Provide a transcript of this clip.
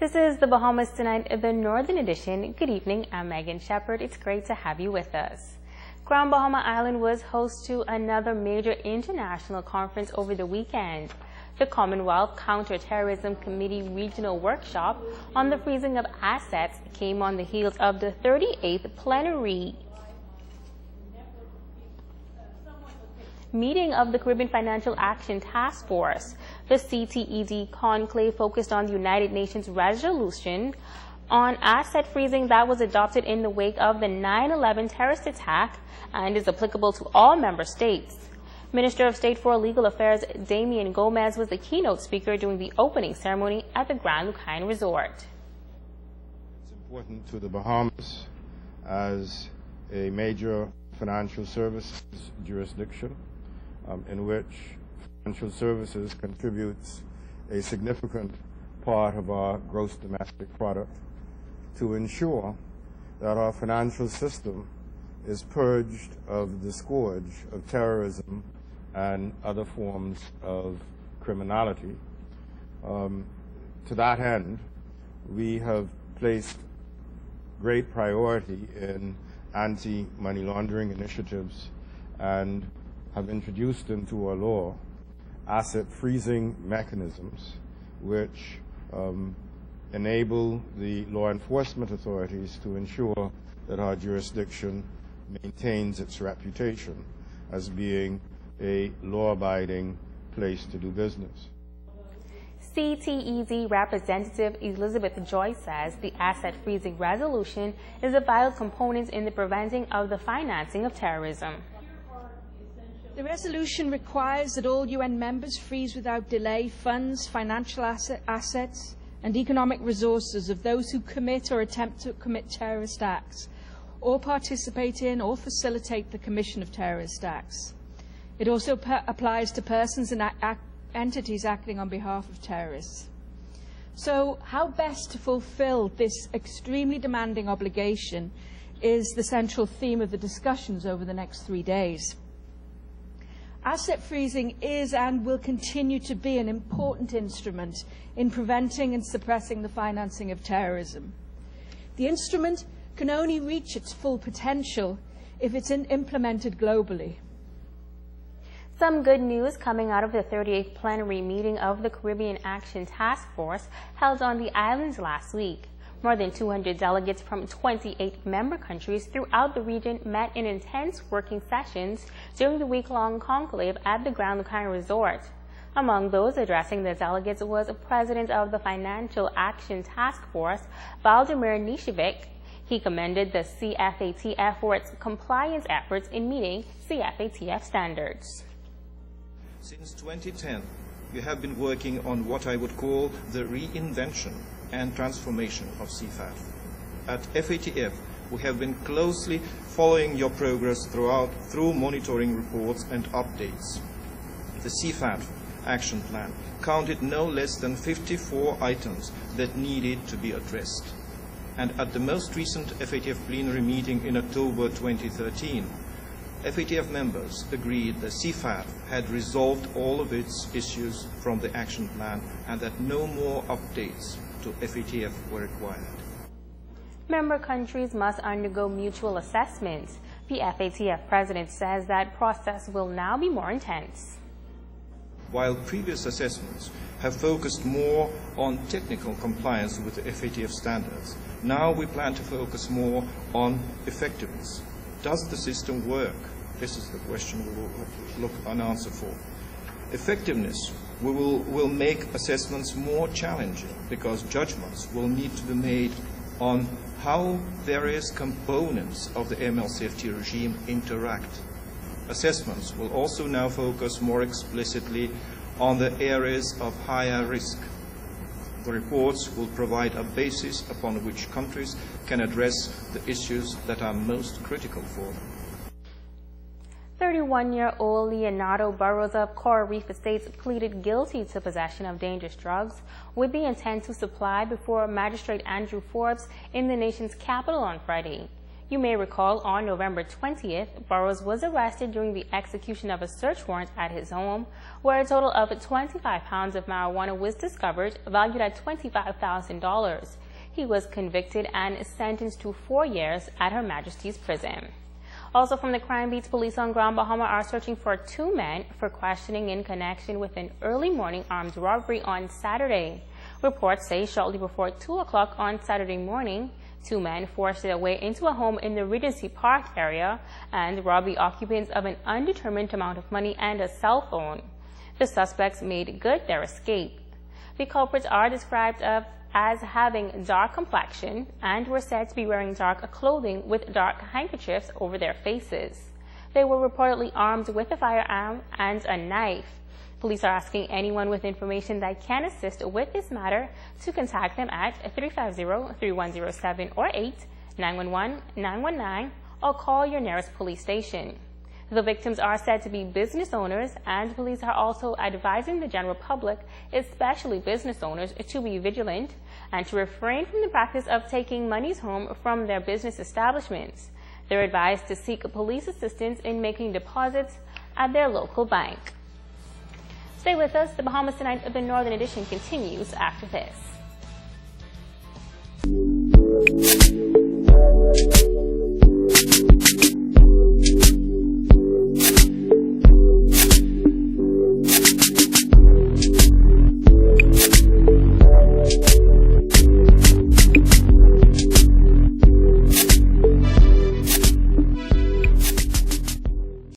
This is the Bahamas Tonight, the Northern Edition. Good evening, I'm Megan Shepard. It's great to have you with us. Grand Bahama Island was host to another major international conference over the weekend. The Commonwealth Counterterrorism Committee Regional Workshop on the freezing of assets came on the heels of the 38th plenary meeting of the Caribbean Financial Action Task Force. The CTED conclave focused on the United Nations resolution on asset freezing that was adopted in the wake of the 9/11 terrorist attack and is applicable to all member states. Minister of State for Legal Affairs Damian Gomez was the keynote speaker during the opening ceremony at the Grand Lucayne Resort. It's important to the Bahamas as a major financial services jurisdiction in which financial services contributes a significant part of our gross domestic product, to ensure that our financial system is purged of the scourge of terrorism and other forms of criminality. To that end, we have placed great priority in anti-money laundering initiatives and have introduced into our law asset freezing mechanisms which enable the law enforcement authorities to ensure that our jurisdiction maintains its reputation as being a law-abiding place to do business. CTED Representative Elizabeth Joy says the asset freezing resolution is a vital component in the preventing of the financing of terrorism. The resolution requires that all UN members freeze without delay funds, financial assets and economic resources of those who commit or attempt to commit terrorist acts or participate in or facilitate the commission of terrorist acts. It also applies to persons and entities acting on behalf of terrorists. So how best to fulfill this extremely demanding obligation is the central theme of the discussions over the next 3 days. Asset freezing is and will continue to be an important instrument in preventing and suppressing the financing of terrorism. The instrument can only reach its full potential if it's implemented globally. Some good news coming out of the 38th plenary meeting of the Caribbean Action Task Force held on the islands last week. More than 200 delegates from 28 member countries throughout the region met in intense working sessions during the week-long conclave at the Grand Lucayne Resort. Among those addressing the delegates was President of the Financial Action Task Force, Valdemir Nishevic. He commended the CFATF for its compliance efforts in meeting CFATF standards. Since 2010, we have been working on what I would call the reinvention and transformation of CFAT. At FATF, we have been closely following your progress through monitoring reports and updates. The CFAT action plan counted no less than 54 items that needed to be addressed. And at the most recent FATF plenary meeting in October 2013, FATF members agreed that CFAT had resolved all of its issues from the action plan and that no more updates to FATF were required. Member countries must undergo mutual assessments. The FATF president says that process will now be more intense. While previous assessments have focused more on technical compliance with the FATF standards, now we plan to focus more on effectiveness. Does the system work? This is the question we will look an answer for. Effectiveness will make assessments more challenging because judgments will need to be made on how various components of the MLCFT regime interact. Assessments will also now focus more explicitly on the areas of higher risk. The reports will provide a basis upon which countries can address the issues that are most critical for them. 31-year-old Leonardo Burrows of Coral Reef Estates pleaded guilty to possession of dangerous drugs with the intent to supply before Magistrate Andrew Forbes in the nation's capital on Friday. You may recall on November 20th, Burrows was arrested during the execution of a search warrant at his home, where a total of 25 pounds of marijuana was discovered, valued at $25,000. He was convicted and sentenced to 4 years at Her Majesty's Prison. Also from the crime beats, police on Grand Bahama are searching for 2 men for questioning in connection with an early morning armed robbery on Saturday. Reports say shortly before 2 o'clock on Saturday morning, 2 men forced their way into a home in the Regency Park area and robbed the occupants of an undetermined amount of money and a cell phone. The suspects made good their escape. The culprits are described as having dark complexion and were said to be wearing dark clothing with dark handkerchiefs over their faces. They were reportedly armed with a firearm and a knife. Police are asking anyone with information that can assist with this matter to contact them at 350-3107 or 8-911-919 or call your nearest police station. The victims are said to be business owners, and police are also advising the general public, especially business owners, to be vigilant and to refrain from the practice of taking monies home from their business establishments. They're advised to seek police assistance in making deposits at their local bank. Stay with us. The Bahamas Tonight of the Northern Edition continues after this.